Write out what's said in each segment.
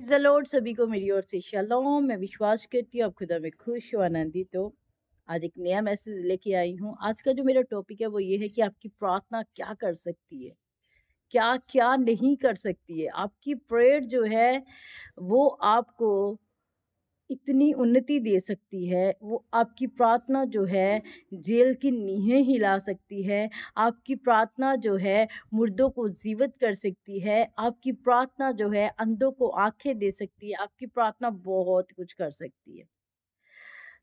Praise the Lord. सभी को मेरी ओर से शालोम। मैं विश्वास करती हूँ आप खुदा में खुश हो, आनंदित हो। आज एक नया मैसेज लेके आई हूँ। आज का जो मेरा टॉपिक है वो ये है कि आपकी प्रार्थना क्या कर सकती है, क्या क्या नहीं कर सकती है। आपकी प्रेयर जो है वो आपको इतनी उन्नति दे सकती है। वो आपकी प्रार्थना जो है जेल की नींहें हिला सकती है। आपकी प्रार्थना जो है मुर्दों को जीवित कर सकती है। आपकी प्रार्थना जो है अंधों को आंखें दे सकती है। आपकी प्रार्थना बहुत कुछ कर सकती है।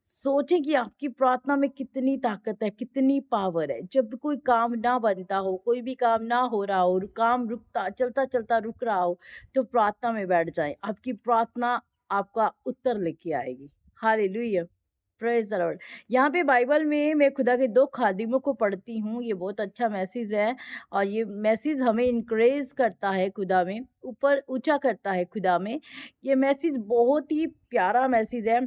सोचें कि आपकी प्रार्थना में कितनी ताकत है, कितनी पावर है। जब भी कोई काम ना बनता हो, कोई भी काम ना हो रहा हो, काम रुकता चलता-चलता रुक रहा हो, तो प्रार्थना में बैठ जाएँ। आपकी प्रार्थना आपका उत्तर लेके आएगी। हालेलुया! Praise the Lord. यहाँ पे बाइबल में मैं खुदा के 2 खादिमों को पढ़ती हूँ। ये बहुत अच्छा मैसेज है और ये मैसेज हमें इनकरेज करता है खुदा में, ऊपर ऊँचा करता है खुदा में। ये मैसेज बहुत ही प्यारा मैसेज है।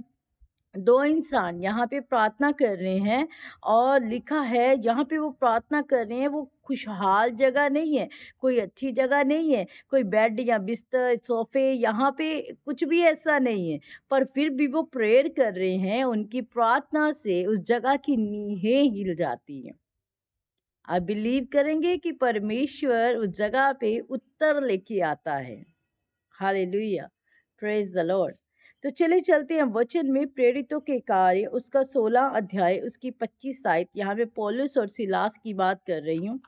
2 इंसान यहाँ पे प्रार्थना कर रहे हैं और लिखा है यहाँ पे वो प्रार्थना कर रहे हैं, वो खुशहाल जगह नहीं है, कोई अच्छी जगह नहीं है, कोई बेड या बिस्तर, सोफ़े यहाँ पे कुछ भी ऐसा नहीं है। पर फिर भी वो प्रेयर कर रहे हैं, उनकी प्रार्थना से उस जगह की नींहें हिल जाती हैं। आप बिलीव करेंगे कि परमेश्वर उस जगह पे उत्तर लेके आता है। हालेलुया! Praise the Lord. तो चलिए चलते हैं वचन में। प्रेरितों के कार्य उसका 16 अध्याय उसकी 25 आयत। यहाँ पे पौलुस और सिलास की बात कर रही हूँ।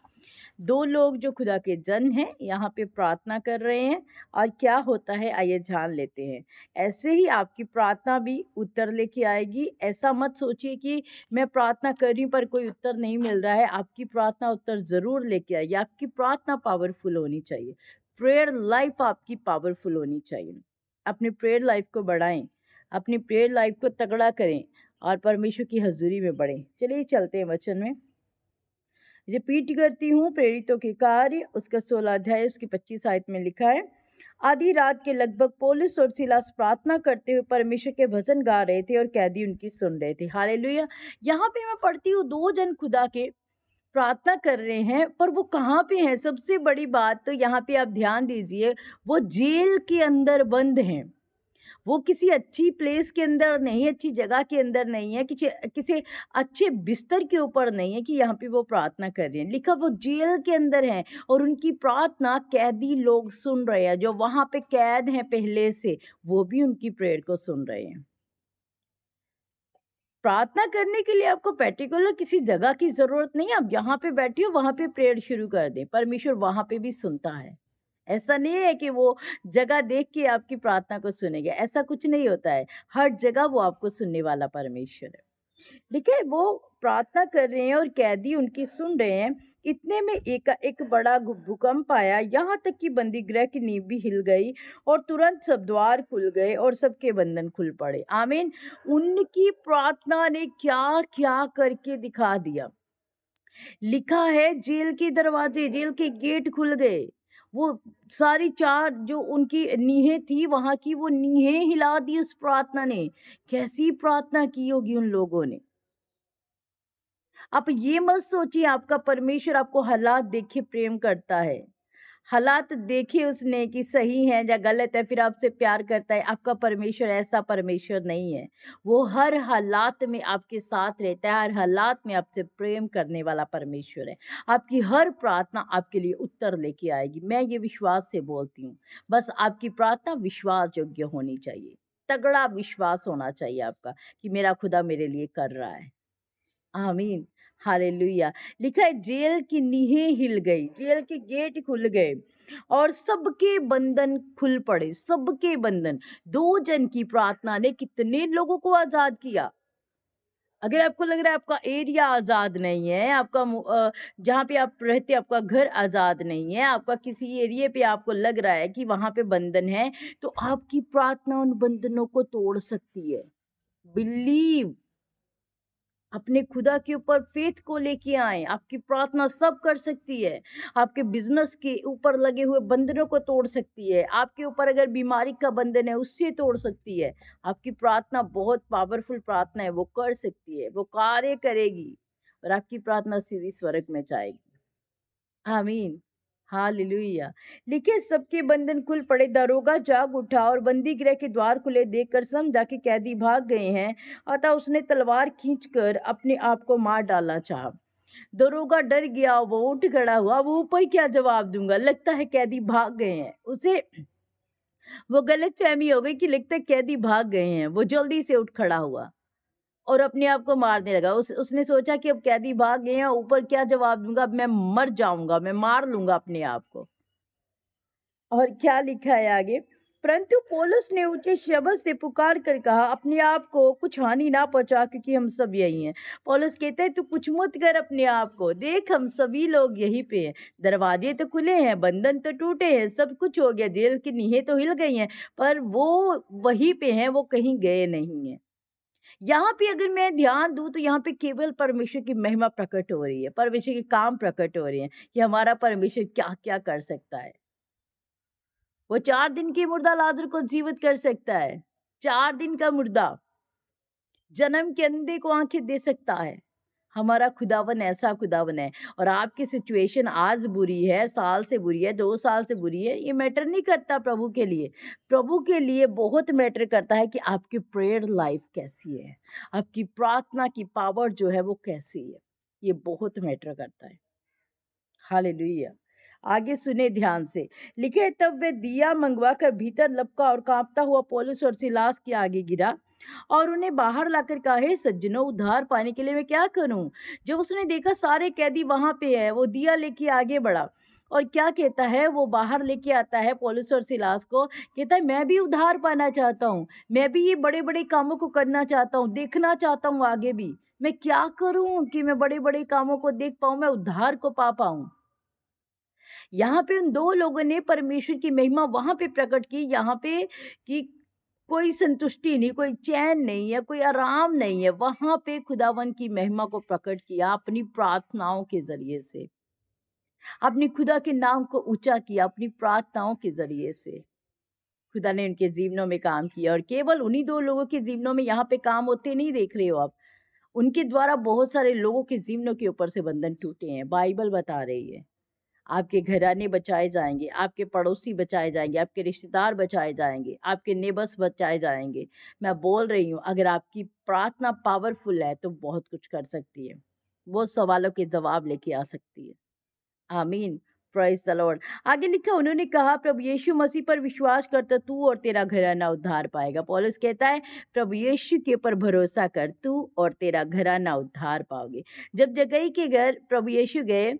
2 लोग जो खुदा के जन हैं, यहाँ पे प्रार्थना कर रहे हैं और क्या होता है आइए जान लेते हैं। ऐसे ही आपकी प्रार्थना भी उत्तर लेके आएगी। ऐसा मत सोचिए कि मैं प्रार्थना कर रही हूँ पर कोई उत्तर नहीं मिल रहा है। आपकी प्रार्थना उत्तर ज़रूर लेके आएगी। आपकी प्रार्थना पावरफुल होनी चाहिए। प्रेयर लाइफ आपकी पावरफुल होनी चाहिए। अपनी प्रेयर लाइफ को बढ़ाएँ, अपनी प्रेयर लाइफ को तगड़ा करें और परमेश्वर की हज़ूरी में बढ़ें। चलिए चलते हैं वचन में। रिपीट करती हूँ, प्रेरितों के कार्य उसका 16 अध्याय उसकी 25 आयत में लिखा है। आधी रात के लगभग पौलुस और सिलास प्रार्थना करते हुए परमेश्वर के भजन गा रहे थे और कैदी उनकी सुन रहे थे। हालेलुया! यहाँ पे मैं पढ़ती हूँ 2 जन खुदा के प्रार्थना कर रहे हैं, पर वो कहाँ पे हैं? सबसे बड़ी बात तो यहाँ पे आप ध्यान दीजिए, वो जेल के अंदर बंद हैं। वो किसी अच्छी प्लेस के अंदर नहीं, अच्छी जगह के अंदर नहीं है, किसी किसी अच्छे बिस्तर के ऊपर नहीं है कि यहाँ पे वो प्रार्थना कर रहे हैं। लिखा वो जेल के अंदर हैं और उनकी प्रार्थना कैदी लोग सुन रहे हैं। जो वहाँ पे कैद हैं पहले से, वो भी उनकी प्रेयर को सुन रहे हैं। प्रार्थना करने के लिए आपको पर्टिकुलर किसी जगह की ज़रूरत नहीं है। आप जहाँ पे बैठे हो वहाँ पे प्रेयर शुरू कर दें, परमेश्वर वहाँ पे भी सुनता है। ऐसा नहीं है कि वो जगह देख के आपकी प्रार्थना को सुनेगा, ऐसा कुछ नहीं होता है। हर जगह वो आपको सुनने वाला परमेश्वर है। देखिए वो प्रार्थना कर रहे हैं और कैदी उनकी सुन रहे हैं। इतने में एक बड़ा भूकंप आया, यहाँ तक कि बंदी गृह की नींव भी हिल गई और तुरंत सब द्वार खुल गए और सबके बंधन खुल पड़े। आमीन। उनकी प्रार्थना ने क्या क्या करके दिखा दिया। लिखा है जेल के दरवाजे, जेल के गेट खुल गए। वो सारी 4 जो उनकी नींहें थी वहां की, वो नींहें हिला दी उस प्रार्थना ने। कैसी प्रार्थना की होगी उन लोगों ने। आप ये मत सोचिए आपका परमेश्वर आपको हालात देखे प्रेम करता है। हालात देखे उसने कि सही है या गलत है फिर आपसे प्यार करता है। आपका परमेश्वर ऐसा परमेश्वर नहीं है। वो हर हालात में आपके साथ रहता है, हर हालात में आपसे प्रेम करने वाला परमेश्वर है। आपकी हर प्रार्थना आपके लिए उत्तर लेके आएगी। मैं ये विश्वास से बोलती हूँ। बस आपकी प्रार्थना विश्वास योग्य होनी चाहिए। तगड़ा विश्वास होना चाहिए आपका कि मेरा खुदा मेरे लिए कर रहा है। आमीन, हालेलुया। लिखा है जेल की नींहें हिल गई, जेल के गेट खुल गए और सबके बंधन खुल पड़े, सबके बंधन। 2 जन की प्रार्थना ने कितने लोगों को आज़ाद किया। अगर आपको लग रहा है आपका एरिया आज़ाद नहीं है, आपका जहाँ पे आप रहते हैं आपका घर आज़ाद नहीं है, आपका किसी एरिया पे आपको लग रहा है कि वहाँ पे बंधन है, तो आपकी प्रार्थना उन बंधनों को तोड़ सकती है। बिलीव अपने खुदा के ऊपर फेथ को लेके आएँ, आपकी प्रार्थना सब कर सकती है। आपके बिज़नेस के ऊपर लगे हुए बंधनों को तोड़ सकती है। आपके ऊपर अगर बीमारी का बंधन है, उससे तोड़ सकती है। आपकी प्रार्थना बहुत पावरफुल प्रार्थना है, वो कर सकती है, वो कार्य करेगी और आपकी प्रार्थना सीधी स्वर्ग में जाएगी। आमीन, हालेलुया। लिखे सबके बंधन खुल पड़े, दरोगा जाग उठा और बंदी गृह के द्वार खुले देखकर समझा कि कैदी भाग गए हैं। अतः उसने तलवार खींचकर अपने आप को मार डालना चाहा। दरोगा डर गया, वो उठ खड़ा हुआ, वो ऊपर क्या जवाब दूंगा, लगता है कैदी भाग गए हैं। उसे वो गलत फहमी हो गई कि लगता है कैदी भाग गए हैं। वो जल्दी से उठ खड़ा हुआ और अपने आप को मारने लगा। उसने सोचा कि अब कैदी भाग गए हैं, ऊपर क्या जवाब दूंगा, अब मैं मर जाऊंगा, मैं मार लूंगा अपने आप को। और क्या लिखा है आगे, परंतु पौलुस ने ऊंचे शब्द से पुकार कर कहा, अपने आप को कुछ हानि ना पहुंचा, क्योंकि हम सब यही हैं। पौलुस कहते हैं तू कुछ मत कर अपने आप को, देख हम सभी लोग यहीं पे हैं। दरवाजे तो खुले हैं, बंधन तो टूटे हैं, सब कुछ हो गया, जेल की नींहें तो हिल गई हैं, पर वो वहीं पे हैं, वो कहीं गए नहीं हैं। यहाँ पे अगर मैं ध्यान दूं तो यहाँ पे केवल परमेश्वर की महिमा प्रकट हो रही है, परमेश्वर के काम प्रकट हो रहे हैं कि हमारा परमेश्वर क्या क्या कर सकता है। वो 4 दिन की मुर्दा लाजर को जीवित कर सकता है। 4 दिन का मुर्दा जन्म के अंधे को आंखें दे सकता है। हमारा खुदावन ऐसा खुदावन है। और आपकी सिचुएशन आज बुरी है, साल से बुरी है, 2 साल से बुरी है, ये मैटर नहीं करता प्रभु के लिए। प्रभु के लिए बहुत मैटर करता है कि आपकी प्रेयर लाइफ कैसी है, आपकी प्रार्थना की पावर जो है वो कैसी है। ये बहुत मैटर करता है। हालेलुया। आगे सुने ध्यान से। लिखे, तब वे दिया मंगवा कर भीतर लपका और कांपता हुआ पौलुस और सिलास के आगे गिरा और उन्हें बाहर लाकर कहा, हे सज्जनों, उद्धार पाने के लिए मैं क्या करूं। जब उसने देखा सारे कैदी वहां पे है, वो दिया लेके आगे बढ़ा और क्या कहता है, वो बाहर लेके आता है पौलुस और सिलास को, कहता है मैं भी उद्धार पाना चाहता हूँ, मैं भी ये बड़े बड़े कामों को करना चाहता हूँ, देखना चाहता हूँ आगे भी। मैं क्या करूं कि मैं बड़े बड़े कामों को देख पाऊं, मैं उद्धार को पा पाऊं। यहाँ पे उन 2 लोगों ने परमेश्वर की महिमा वहाँ पे प्रकट की, यहाँ पे कि कोई संतुष्टि नहीं, कोई चैन नहीं है, कोई आराम नहीं है। वहाँ पे खुदावन की महिमा को प्रकट किया अपनी प्रार्थनाओं के ज़रिए से। अपनी खुदा के नाम को ऊँचा किया अपनी प्रार्थनाओं के ज़रिए से। खुदा ने उनके जीवनों में काम किया और केवल उन्हीं 2 लोगों के जीवनों में यहाँ पे काम होते नहीं देख रहे हो आप। उनके द्वारा बहुत सारे लोगों के जीवनों के ऊपर से बंधन टूटे हैं, बाइबल बता रही है। आपके घराने बचाए जाएँगे, आपके पड़ोसी बचाए जाएँगे, आपके रिश्तेदार बचाए जाएँगे, आपके नेबर्स बचाए जाएँगे। मैं बोल रही हूँ, अगर आपकी प्रार्थना पावरफुल है तो बहुत कुछ कर सकती है। वो सवालों के जवाब लेके आ सकती है। आमीन। Praise the Lord. आगे लिखा, उन्होंने कहा, प्रभु यीशु मसीह पर विश्वास कर तो तू और तेरा घराना उद्धार पाएगा। पौलुस कहता है प्रभु यीशु के ऊपर भरोसा कर, तू और तेरा घराना उद्धार पाओगे। जब जक्कई के घर प्रभु यीशु गए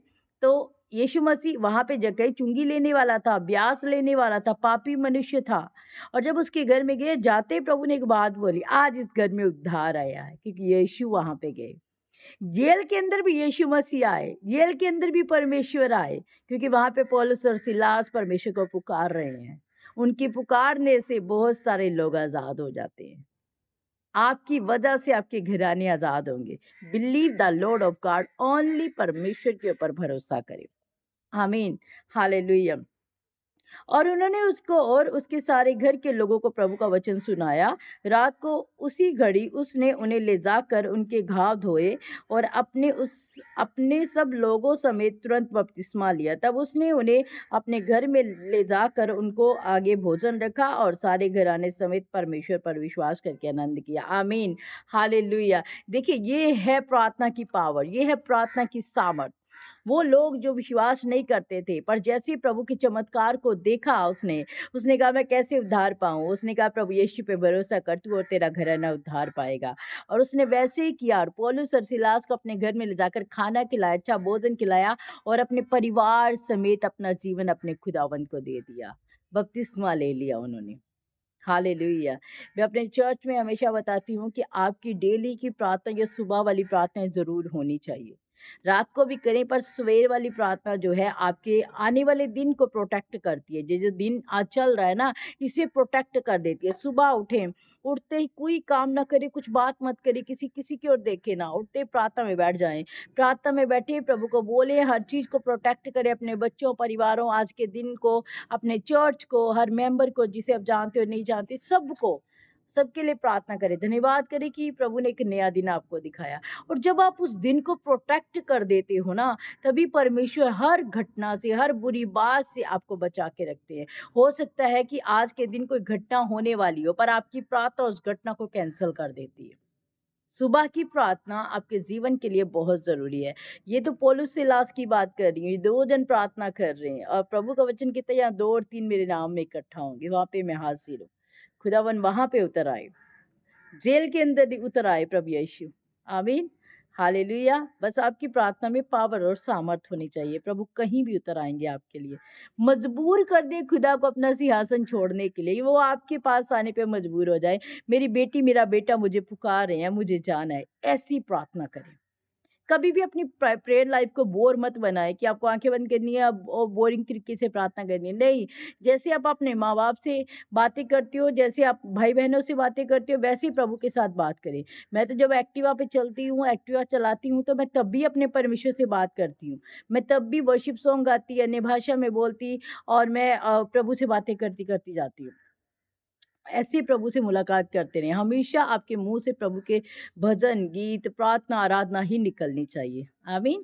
तो यीशु मसीह वहाँ पे जक्कई चुंगी लेने वाला था, ब्याज लेने वाला था, पापी मनुष्य था। और जब उसके घर में गए, जाते ही प्रभु ने एक बात बोली, आज इस घर में उद्धार आया है, क्योंकि यीशु वहाँ पे गए। जेल के अंदर भी यीशु मसीह आए, जेल के अंदर भी परमेश्वर आए, क्योंकि वहाँ पे पौलुस और सिलास परमेश्वर को पुकार रहे हैं। उनकी पुकारने से बहुत सारे लोग आज़ाद हो जाते हैं। आपकी वजह से आपके घराने आज़ाद होंगे। Believe the Lord of God, only परमेश्वर के ऊपर भरोसा करें। आमीन। हालेलुया। और उन्होंने उसको और उसके सारे घर के लोगों को प्रभु का वचन सुनाया। रात को उसी घड़ी उसने उन्हें ले जाकर उनके घाव धोए और अपने सब लोगों समेत तुरंत बपतिस्मा लिया। तब उसने उन्हें अपने घर में ले जाकर उनको आगे भोजन रखा और सारे घराने समेत परमेश्वर पर विश्वास करके आनंद किया। आमीन। हालेलुया। देखिए, ये है प्रार्थना की पावर, ये है प्रार्थना की सामर्थ। वो लोग जो विश्वास नहीं करते थे, पर जैसे ही प्रभु के चमत्कार को देखा उसने उसने कहा मैं कैसे उद्धार पाऊँ? उसने कहा प्रभु यीशु पे भरोसा कर, तू और तेरा घराना उद्धार पाएगा। और उसने वैसे ही किया और पौलुस और सिलास को अपने घर में ले जाकर खाना खिलाया, अच्छा भोजन खिलाया और अपने परिवार समेत अपना जीवन अपने खुदावंद को दे दिया। बपतिस्मा ले लिया उन्होंने। हालेलुया। मैं अपने चर्च में हमेशा बताती हूँ कि आपकी डेली की प्रार्थना या सुबह वाली प्रार्थनाएँ ज़रूर होनी चाहिए। रात को भी करें, पर सवेर वाली प्रार्थना जो है आपके आने वाले दिन को प्रोटेक्ट करती है। ये जो दिन आज चल रहा है ना, इसे प्रोटेक्ट कर देती है। सुबह उठें, उठते ही कोई काम ना करें, कुछ बात मत करें, किसी की ओर देखें ना, उठते ही प्रार्थना में बैठ जाएँ। प्रार्थना में बैठे प्रभु को बोले, हर चीज़ को प्रोटेक्ट करें, अपने बच्चों, परिवारों, आज के दिन को, अपने चर्च को, हर मेंबर को, जिसे आप जानते हो नहीं जानते, सबको सबके लिए प्रार्थना करें, धन्यवाद करें कि प्रभु ने एक नया दिन आपको दिखाया। और जब आप उस दिन को प्रोटेक्ट कर देते हो ना, तभी परमेश्वर हर घटना से, हर बुरी बात से आपको बचा के रखते हैं। हो सकता है कि आज के दिन कोई घटना होने वाली हो, पर आपकी प्रार्थना उस घटना को कैंसल कर देती है। सुबह की प्रार्थना आपके जीवन के लिए बहुत ज़रूरी है। ये तो पौलुस सिलास की बात कर रही हूँ, ये 2 जन प्रार्थना कर रहे हैं और प्रभु का वचन कहता है, यहाँ 2 और 3 मेरे नाम में इकट्ठा होंगे, वहाँ पे मैं हाज़िर हूँ। खुदावन वहाँ पे उतर आए। जेल के अंदर उतर आए प्रभु यीशु। आमीन। हालेलुया। बस आपकी प्रार्थना में पावर और सामर्थ होनी चाहिए। प्रभु कहीं भी उतर आएँगे आपके लिए। मजबूर कर दे खुदा को अपना सिंहासन छोड़ने के लिए, वो आपके पास आने पे मजबूर हो जाए। मेरी बेटी, मेरा बेटा मुझे पुकार रहे हैं, मुझे जाना है। ऐसी प्रार्थना करें। कभी भी अपनी प्रेयर लाइफ को बोर मत बनाएं कि आपको आंखें बंद करनी है अब और बोरिंग तरीके से प्रार्थना करनी है। नहीं, जैसे आप अपने माँ बाप से बातें करते हो, जैसे आप भाई बहनों से बातें करते हो, वैसे ही प्रभु के साथ बात करें। मैं तो जब एक्टिवा पे चलती हूँ, एक्टिवा चलाती हूँ, तो मैं तब भी अपने परमेश्वर से बात करती हूँ। मैं तब भी वर्शिप सॉन्ग गाती, अन्य भाषा में बोलती और मैं प्रभु से बातें करती करती जाती हूँ। ऐसे प्रभु से मुलाकात करते रहें। हमेशा आपके मुँह से प्रभु के भजन, गीत, प्रार्थना, आराधना ही निकलनी चाहिए। आमीन।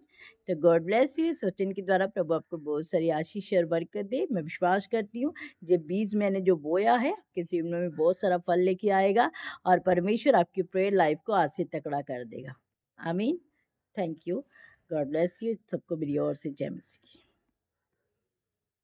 तो गॉड ब्लेस यू। सचिन के द्वारा प्रभु आपको बहुत सारी आशीष और बरकत दे। मैं विश्वास करती हूँ, ये बीज मैंने जो बोया है, आपके जीवन में बहुत सारा फल लेके आएगा और परमेश्वर आपकी प्रेयर लाइफ को आज से तगड़ा कर देगा। आमीन। Thank you. God bless you. सबको मेरी ओर से जय मसीह की।